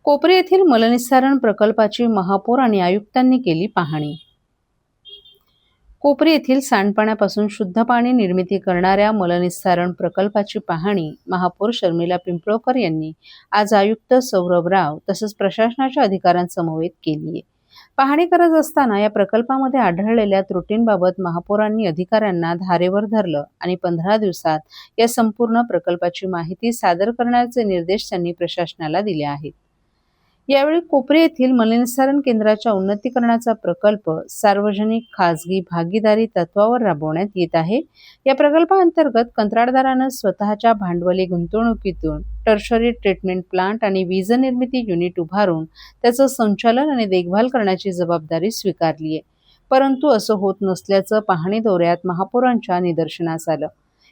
कोपरी येथील मलनिस्सारण प्रकल्पाची महापौर आणि आयुक्तांनी केली पाहणी। कोपरी येथील सांडपाण्यापासून शुद्ध पाणी निर्मिती करणाऱ्या मलनिस्सारण प्रकल्पाची पाहणी महापौर शर्मिला पिंपळकर यांनी आज आयुक्त सौरभ राव तसेच प्रशासनाच्या अधिकाऱ्यांसमवेत केली आहे। पाहणी करत असताना या प्रकल्पामध्ये आढळलेल्या त्रुटींबाबत महापौरांनी अधिकाऱ्यांना धारेवर धरलं आणि 15 दिवसात या संपूर्ण प्रकल्पाची माहिती सादर करण्याचे निर्देश त्यांनी प्रशासनाला दिले आहेत। यावेळी कोपरी येथील मलनिस्सारण केंद्राच्या उन्नतीकरणाचा प्रकल्प सार्वजनिक खासगी भागीदारी तत्वावर राबवण्यात येत आहे। या प्रकल्पाअंतर्गत कंत्राटदाराने स्वतःच्या भांडवली गुंतवणुकीतून टर्शरी ट्रीटमेंट प्लांट आणि वीज निर्मिती युनिट उभारून त्याचं संचालन आणि देखभाल करण्याची जबाबदारी स्वीकारली आहे। परंतु असं होत नसल्याचं पाहणी दौऱ्यात महापौरांच्या निदर्शनास आलं।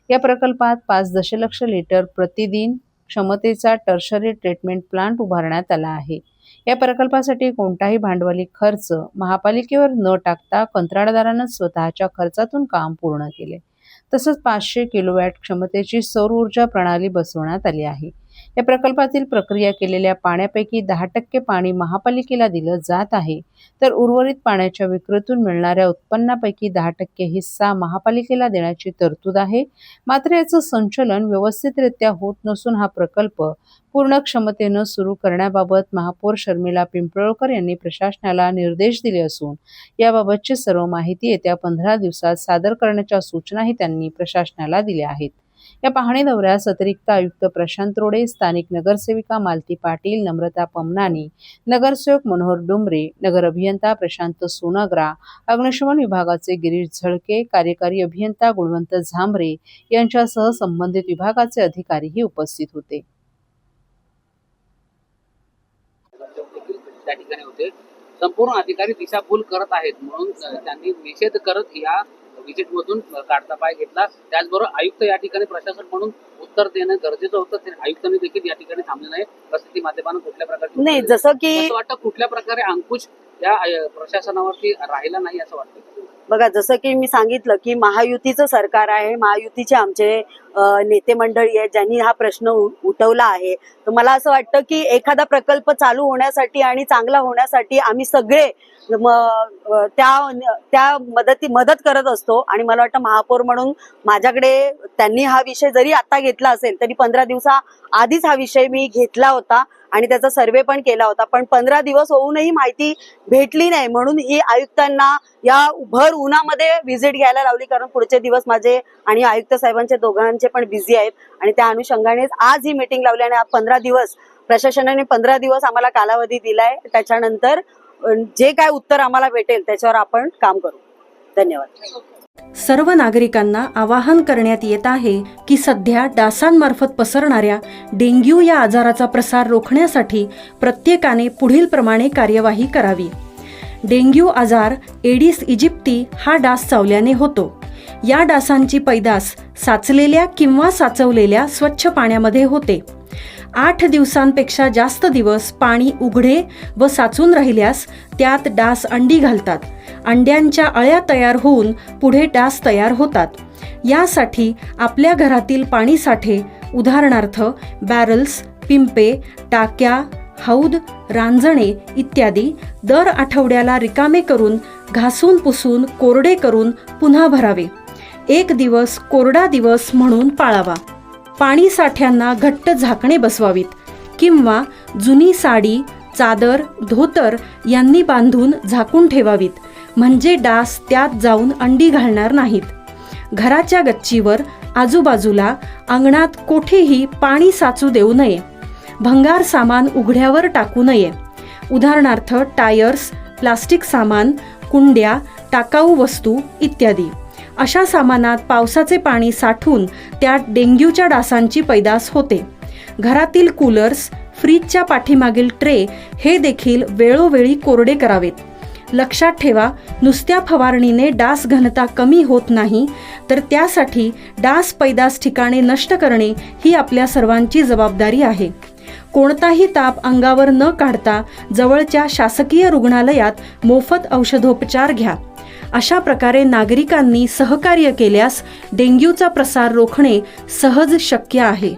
या प्रकल्पात 5 दशलक्ष लिटर प्रतिदिन क्षमतेचा टर्शरी ट्रीटमेंट प्लांट उभारण्यात आला आहे। या प्रकल्पासाठी कोणताही भांडवली खर्च महापालिकेवर न टाकता कंत्राटदाराने स्वतःच्या खर्चातून काम पूर्ण केले। तसंच 500 किलोवॅट क्षमतेची सौर ऊर्जा प्रणाली बसवण्यात आली आहे। या प्रकल्पातील प्रक्रिया केलेल्या पाण्यापैकी 10% पाणी महापालिकेला दिलं जात आहे, तर उर्वरित पाण्याच्या विक्रीतून मिळणाऱ्या उत्पन्नापैकी 10% हिस्सा महापालिकेला देण्याची तरतूद आहे। मात्र याचं संचालन व्यवस्थितरित्या होत नसून हा प्रकल्प पूर्ण क्षमतेने सुरू करण्याबाबत महापौर शर्मिला पिंपळकर यांनी प्रशासनाला निर्देश दिले असून याबाबतची सर्व माहिती येत्या 15 दिवसात सादर करण्याच्या सूचनाही त्यांनी प्रशासनाला दिल्या आहेत। या पाहणी दौऱ्यास अतिरिक्त आयुक्त प्रशांत रोडे, स्थानिक नगरसेविका मालती पाटील, नम्रता पमनानी, नगरसेवक मनोहर डुमरे, नगर अभियंता प्रशांत सोनाग्रा, अग्निशमन विभागाचे गिरीश झळके, कार्यकारी अभियंता गुणवंत झांबरे यांच्यासह संबंधित विभागाचे अधिकारीही उपस्थित होते। त्या ठिकाणी होते। संपूर्ण अधिकारी दिशाभूल करत आहेत म्हणून त्यांनी निषेध करत या विजिटमधून काढता पाय घेतला। त्याचबरोबर आयुक्त या ठिकाणी प्रशासन म्हणून उत्तर देणं गरजेचं होतं। आयुक्तांनी देखील या ठिकाणी थांबले नाही। प्रसिद्धी माध्यमांना कुठल्या प्रकारचे नाही, जसं की असं वाटतं कुठल्या प्रकारे अंकुश या प्रशासनावरती राहिला नाही असं वाटतं। बघा, जसं की मी सांगितलं की महायुतीचं सरकार आहे, महायुतीचे आमचे नेते मंडळी आहेत ज्यांनी हा प्रश्न उठवला आहे। तर मला असं वाटतं की एखादा प्रकल्प चालू होण्यासाठी आणि चांगला होण्यासाठी आम्ही सगळे त्या मदत करत असतो। आणि मला वाटतं महापौर म्हणून माझ्याकडे त्यांनी हा विषय जरी आता घेतला असेल तरी 15 दिवसा आधीच हा विषय मी घेतला होता आणि त्याचा सर्वे पण केला होता। पण 15 दिवस होऊनही माहिती भेटली नाही म्हणून ही आयुक्तांना या भर उन्हामध्ये व्हिजिट घ्यायला लावली, कारण पुढचे दिवस माझे आणि आयुक्त साहेबांचे दोघांचे पण बिझी आहेत आणि त्या अनुषंगाने आज ही मीटिंग लावली। आणि 15 दिवस प्रशासनाने 15 दिवस आम्हाला कालावधी दिलाय। त्याच्यानंतर जे काय उत्तर आम्हाला भेटेल त्याच्यावर आपण काम करू। धन्यवाद। सर्व नागरिकांना आवाहन करण्यात येत आहे की सध्या डासांमार्फत पसरणाऱ्या डेंग्यू या आजाराचा प्रसार रोखण्यासाठी प्रत्येकाने पुढील प्रमाणे कार्यवाही करावी। डेंग्यू आजार एडिस इजिप्ती हा डास चावल्याने होतो। या डासांची पैदास साचलेल्या किंवा साचवलेल्या स्वच्छ पाण्यामध्ये होते। 8 दिवसांपेक्षा जास्त दिवस पाणी उघडे व साचून राहिल्यास त्यात डास अंडी घालतात। अंड्यांच्या अळ्या तयार होऊन पुढे डास तयार होतात। यासाठी आपल्या घरातील पाणी साठे उदाहरणार्थ बॅरल्स, पिंपे, टाक्या, हौद, रांजणे इत्यादी दर आठवड्याला रिकामे करून घासून पुसून कोरडे करून पुन्हा भरावे। 1 दिवस कोरडा दिवस म्हणून पाळावा। पाणी साठ्यांना घट्ट झाकणे बसवावीत किंवा जुनी साडी, चादर, धोतर यांनी बांधून झाकून ठेवावीत, म्हणजे डास त्यात जाऊन अंडी घालणार नाहीत। घराच्या गच्चीवर, आजूबाजूला, अंगणात कोठेही पाणी साचू देऊ नये। भंगार सामान उघड्यावर टाकू नये, उदाहरणार्थ टायर्स, प्लास्टिक सामान, कुंड्या, टाकाऊ वस्तू इत्यादी। अशा सामानात पावसाचे पाणी साठून त्यात डेंग्यूच्या डासांची पैदास होते। घरातील कूलर्स, फ्रीजच्या पाठीमागील ट्रे हे देखील वेळोवेळी कोरडे करावेत। लक्षात ठेवा, नुसत्या फवारणीने डास घनता कमी होत नाही, तर त्यासाठी डास पैदास ठिकाणे नष्ट करणे ही आपल्या सर्वांची जबाबदारी आहे। कोणताही ताप अंगावर न काढता जवळच्या शासकीय रुग्णालयात मोफत औषधोपचार घ्या। अशा प्रकारे नागरिकांनी सहकार्य केल्यास डेंग्यूचा प्रसार रोखणे सहज शक्य आहे।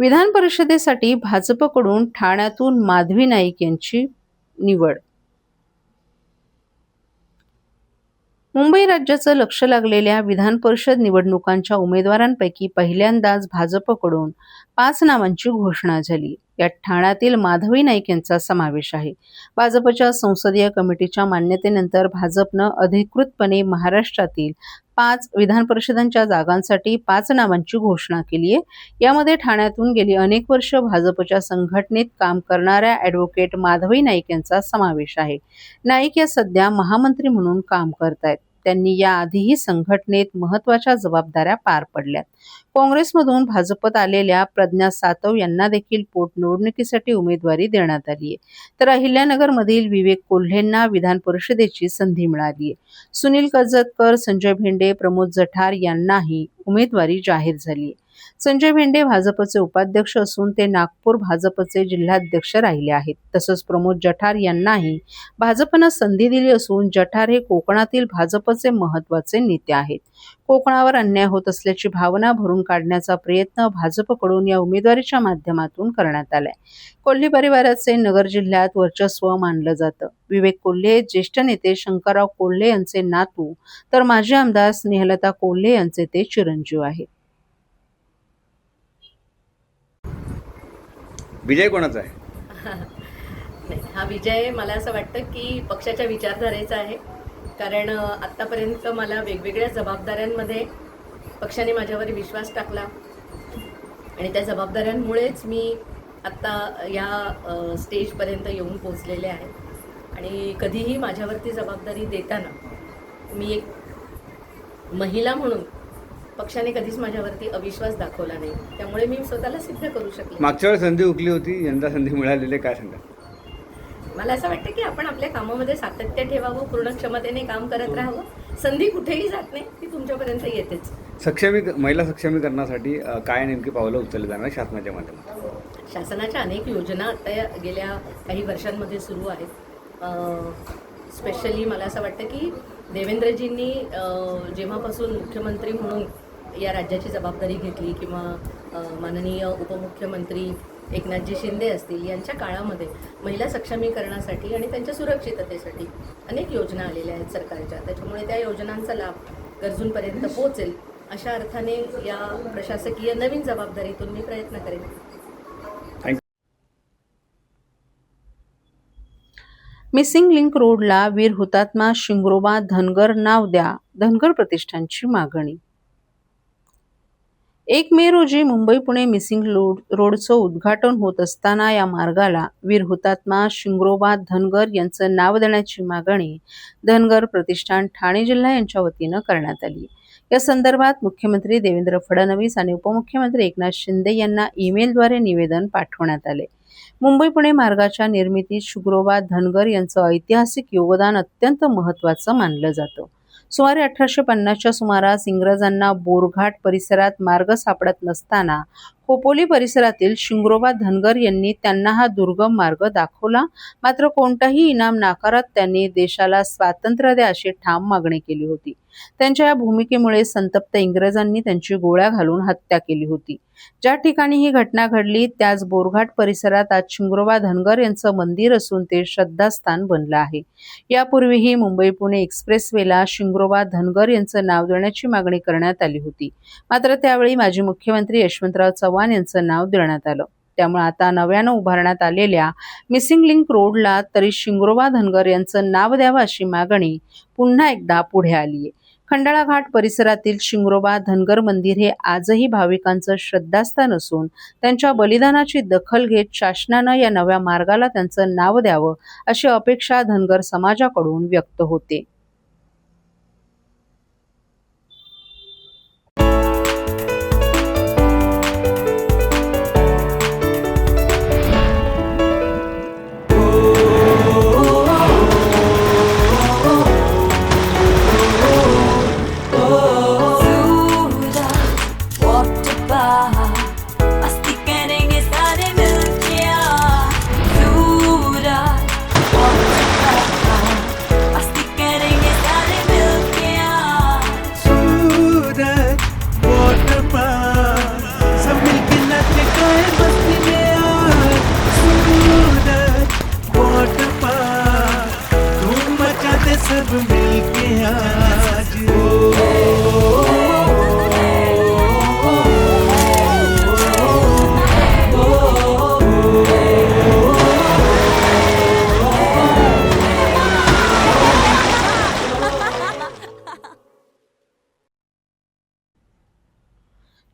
विधान परिषदेसाठी भाजपकडून ठाण्यातून माधवी नाईक यांची निवड. मुंबई राज्याचं लक्ष लागलेल्या विधान परिषद निवडणुकांच्या उमेदवारांपैकी पहिल्यांदाच भाजपकडून 5 नावांची घोषणा झाली. यात ठाण्यातील माधवी नाईक यांचा समावेश आहे. भाजपच्या संसदीय कमिटीच्या मान्यतेनंतर भाजपनं अधिकृतपणे महाराष्ट्रातील 5 विधान परिषदांच्या जागांसाठी 5 नावांची घोषणा केली आहे. यामध्ये ठाण्यातून गेली अनेक वर्ष भाजपच्या संघटनेत काम करणाऱ्या ॲडव्होकेट माधवी नाईक यांचा समावेश आहे. नाईक या सध्या महामंत्री म्हणून काम करतायत. त्यांनी याआधीही संघटनेत महत्त्वाच्या जबाबदाऱ्या पार पडल्यात. काँग्रेसमधून भाजपत आलेल्या प्रज्ञा सातव यांना देखील पोटनिवडणुकीसाठी उमेदवारी देण्यात आली आहे. तर अहिल्यानगरमधील विवेक कोल्हेंना विधान परिषदेची संधी मिळाली आहे. सुनील कर्जतकर, संजय भेंडे, प्रमोद जठार यांनाही उमेदवारी जाहीर झाली आहे. संजय भेंडे भाजपचे उपाध्यक्ष असून ते नागपूर भाजपचे जिल्हाध्यक्ष राहिले आहेत. तसंच प्रमोद जठार यांनाही भाजपनं संधी दिली असून जठार हे कोकणातील भाजपचे महत्त्वाचे नेते आहेत. कोकणावर अन्याय होत असल्याची भावना भरून काढण्याचा प्रयत्न भाजपकडून या उमेदवारीच्या माध्यमातून करण्यात आलाय. कोल्हे परिवाराचे नगर जिल्ह्यात वर्चस्व मानलं जातं. विवेक कोल्हे ज्येष्ठ नेते शंकरराव कोल्हे यांचे नातू तर माजी आमदार स्नेहलता कोल्हे यांचे ते चिरंजीव आहेत. विजय कोणाचा आहे? नाही, हा विजय मला असं वाटतं की पक्षाच्या विचारधारेचा आहे. कारण आत्तापर्यंत मला वेगवेगळ्या जबाबदाऱ्यांमध्ये पक्षाने माझ्यावर विश्वास टाकला आणि त्या जबाबदाऱ्यांमुळेच मी आत्ता या स्टेजपर्यंत येऊन पोचलेले आहे. आणि कधीही माझ्यावरती जबाबदारी देताना मी एक महिला म्हणून पक्षाने कधीच माझ्यावरती अविश्वास दाखवला नाही. त्यामुळे मी स्वतःला सिद्ध करू शकले. मागच्या वेळेस संधी हुकली होती, यंदा संधी मिळालेली, काय सांगा? मला असं वाटतं की आपण आपल्या कामामध्ये सातत्य ठेवावं, पूर्ण क्षमतेने काम करत राहावं. संधी कुठेही जात नाही, ती तुमच्यापर्यंत येतेच. महिला सक्षमीकरणासाठी काय नेमकी पावलं उचलली जाणार शासनाच्या माध्यमातून? शासनाच्या अनेक योजना आता गेल्या काही वर्षांमध्ये सुरू आहेत. स्पेशली मला असं वाटतं की देवेंद्रजींनी जेव्हापासून मुख्यमंत्री म्हणून या राज्याची जबाबदारी घेतली किंवा माननीय उपमुख्यमंत्री एकनाथजी शिंदे असतील यांच्या काळामध्ये महिला सक्षमीकरणासाठी आणि त्यांच्या सुरक्षिततेसाठी अनेक योजना आलेल्या आहेत सरकारच्या. त्याच्यामुळे त्या योजनांचा लाभ गरजूंपर्यंत पोहोचेल अशा अर्थाने या प्रशासकीय नवीन जबाबदारीतून मी प्रयत्न करेन. मिसिंग लिंक रोडला वीर हुतात्मा शिंगरोबा धनगर नाव द्या, धनगर प्रतिष्ठानची मागणी. 1 मे रोजी मुंबई-पुणे मिसिंग रोडचं उद्घाटन होत असताना या मार्गाला वीर हुतात्मा शिंगरोबा धनगर यांचं नाव देण्याची मागणी धनगर प्रतिष्ठान ठाणे जिल्हा यांच्या वतीनं करण्यात आली. या संदर्भात मुख्यमंत्री देवेंद्र फडणवीस आणि उपमुख्यमंत्री एकनाथ शिंदे यांना ईमेलद्वारे निवेदन पाठवण्यात आले. मुंबई-पुणे मार्गाच्या निर्मितीत शिंगरोबा धनगर यांचं ऐतिहासिक योगदान अत्यंत महत्त्वाचं मानलं जातं. सुमारे 1850च्या सुमारास इंग्रजांना बोरघाट परिसरात मार्ग सापडत नसताना खोपोली परिसरातील शिंगरोबा धनगर यांनी त्यांना हा दुर्गम मार्ग दाखवला. मात्र कोणताही इनाम नाकारत त्यांनी देशाला स्वातंत्र्य द्या अशी ठाम मागणी केली होती. त्यांच्या या भूमिकेमुळे संतप्त इंग्रजांनी त्यांची गोळ्या घालून हत्या केली होती. ज्या ठिकाणी ही घटना घडली त्याच बोरघाट परिसरात आज शिंगरोबा धनगर यांचं मंदिर असून ते श्रद्धास्थान बनलं आहे. यापूर्वीही मुंबई-पुणे एक्सप्रेसवेला शिंगरोबा धनगर यांचं नाव देण्याची मागणी करण्यात आली होती. मात्र त्यावेळी माजी मुख्यमंत्री यशवंतराव चव्हाण यांचं नाव देण्यात आलं. त्यामुळे आता नव्यानं उभारण्यात आलेल्या मिसिंग लिंक रोडला तरी शिंगरोबा धनगर यांचं नाव द्यावं अशी मागणी पुन्हा एकदा पुढे आली आहे. खंडाळा घाट परिसरातील शिंगरोबा धनगर मंदिर हे आजही भाविकांचं श्रद्धास्थान असून त्यांच्या बलिदानाची दखल घेत शासनानं या नव्या मार्गाला त्यांचं नाव द्यावं अशी अपेक्षा धनगर समाजाकडून व्यक्त होते.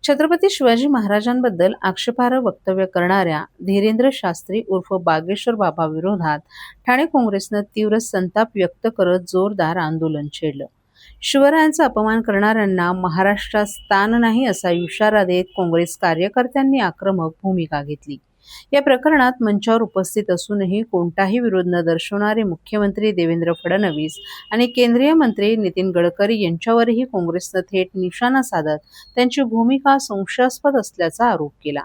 छत्रपती शिवाजी महाराजांबद्दल आक्षेपार्ह वक्तव्य करणाऱ्या धीरेंद्र शास्त्री उर्फ बागेश्वर बाबा विरोधात ठाणे काँग्रेसनं तीव्र संताप व्यक्त करत जोरदार आंदोलन छेडलं. शिवरायांचा अपमान करणाऱ्यांना महाराष्ट्रात स्थान नाही असा इशारा देत काँग्रेस कार्यकर्त्यांनी आक्रमक भूमिका घेतली. या प्रकरणात मंचावर उपस्थित असूनही कोणताही विरोध न दर्शवणारे मुख्यमंत्री देवेंद्र फडणवीस आणि केंद्रीय मंत्री नितीन गडकरी यांच्यावरही काँग्रेसनं थेट निशाणा साधत त्यांची भूमिका संशयास्पद असल्याचा आरोप केला.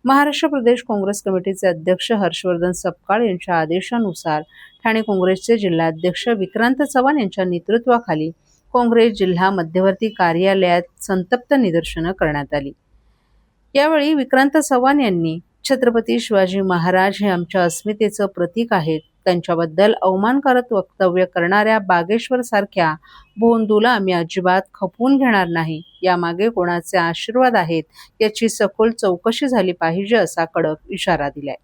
महाराष्ट्र प्रदेश काँग्रेस कमिटीचे अध्यक्ष हर्षवर्धन सपकाळ यांच्या आदेशानुसार ठाणे काँग्रेसचे जिल्हाध्यक्ष विक्रांत चव्हाण यांच्या नेतृत्वाखाली काँग्रेस जिल्हा मध्यवर्ती कार्यालयात संतप्त निदर्शनं करण्यात आली. यावेळी विक्रांत चव्हाण यांनी छत्रपती शिवाजी महाराज हे आमच्या अस्मितेचं प्रतीक आहेत, त्यांच्याबद्दल अवमानकारक वक्तव्य करणाऱ्या बागेश्वर सारख्या भोंदूला आम्ही अजिबात खपवून घेणार नाही, यामागे कोणाचे आशीर्वाद आहेत याची सखोल चौकशी झाली पाहिजे असा कडक इशारा दिलाय.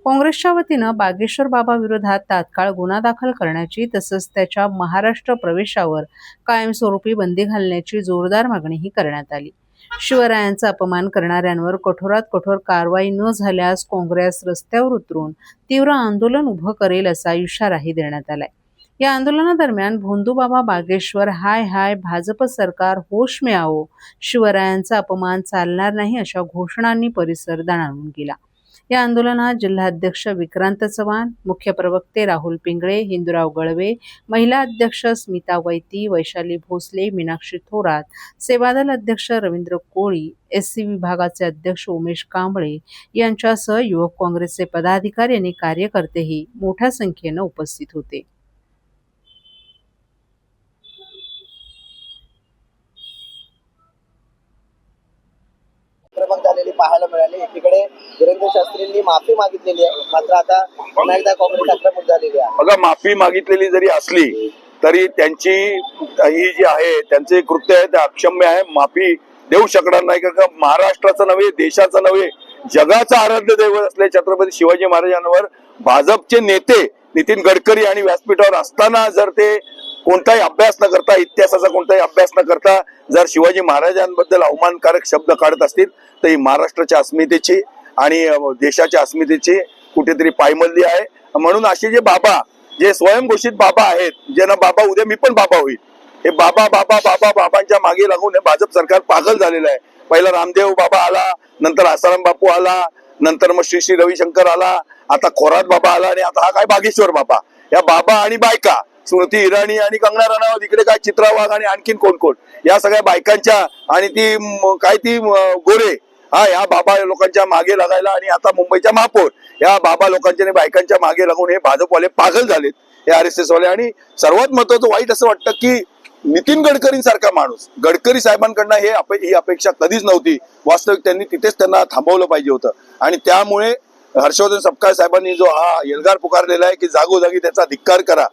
काँग्रेसच्या वतीनं बागेश्वर बाबा विरोधात तात्काळ गुन्हा दाखल करण्याची तसंच त्याच्या महाराष्ट्र प्रवेशावर कायमस्वरूपी बंदी घालण्याची जोरदार मागणीही करण्यात आली. शिवरायांचा अपमान करणाऱ्यांवर कठोरात कठोर कारवाई न झाल्यास काँग्रेस रस्त्यावर उतरून तीव्र आंदोलन उभं करेल असा इशाराही देण्यात आलाय. या आंदोलनादरम्यान भोंदूबाबा बागेश्वर हाय हाय भाजप सरकार होश में आओ, शिवरायांचा अपमान चालणार नाही अशा घोषणांनी परिसर दणाणून गेला. या आंदोलनात जिल्हाध्यक्ष विक्रांत चव्हाण, मुख्य प्रवक्ते राहुल पिंगळे, हिंदूराव गळवे, महिला अध्यक्ष स्मिता वैती, वैशाली भोसले, मीनाक्षी थोरात, सेवादल अध्यक्ष रवींद्र कोळी, SC विभागाचे अध्यक्ष उमेश कांबळे यांच्यासह युवक काँग्रेसचे पदाधिकारी आणि कार्यकर्तेही मोठ्या संख्येनं उपस्थित होते. आक्रमक झालेली पाहायला मिळाली. एकीकडे धीरेंद्र शास्त्रींनी माफी मागितलेली आहे, मात्र आता पुन्हा एकदा काँग्रेस आक्रमक झालेली आहे. बघा, माफी मागितलेली जरी असली तरी त्यांची ही जी आहे त्यांचे कृत्य आहे ते अक्षम्य आहे. माफी देऊ शकणार नाही, कारण का महाराष्ट्राचं नव्हे, देशाचं नव्हे, जगाचं आराध्य दैवत असले छत्रपती शिवाजी महाराजांवर भाजपचे नेते नितीन गडकरी आणि व्यासपीठावर असताना जर ते कोणताही अभ्यास न करता, इतिहासाचा कोणताही अभ्यास न करता जर शिवाजी महाराजांबद्दल अवमानकारक शब्द काढत असतील तर ही महाराष्ट्राच्या अस्मितेची आणि देशाच्या अस्मितेची कुठेतरी पायमल्ली आहे. म्हणून असे जे बाबा, जे स्वयंघोषित बाबा आहेत, ज्यांना बाबा उद्या मी पण बाबा होईल, हे बाबा बाबा बाबा बाबांच्या मागे लागून हे भाजप सरकार पागल झालेलं आहे. पहिला रामदेव बाबा आला, नंतर आसाराम बापू आला, नंतर मग श्री श्री रविशंकर आला, आता खोरात बाबा आला आणि आता हा काय बागेश्वर बाबा. या बाबा आणि बायका स्मृती इराणी आणि कंगना रनौत, इकडे काय चित्रा वाघ आणि आणखीन कोण कोण, या सगळ्या बायकांच्या आणि ती गोरे, या बाबा लोकांच्या मागे लागायला आणि आता मुंबईच्या महापौर या बाबा लोकांच्या आणि बायकांच्या मागे लागून हे भाजपवाले पागल झालेत, हे RSS वाले. आणि सर्वात महत्वाचं वाईट असं वाटतं की नितीन गडकरींसारखा माणूस, गडकरी साहेबांकडनं ही अपेक्षा कधीच नव्हती. वास्तविक त्यांनी तिथेच त्यांना थांबवलं पाहिजे होतं. आणि त्यामुळे हर्षवर्धन सपकाळ साहेबांनी जो हा एल्गार पुकारलेला आहे की जागोजागी त्याचा धिक्कार करा,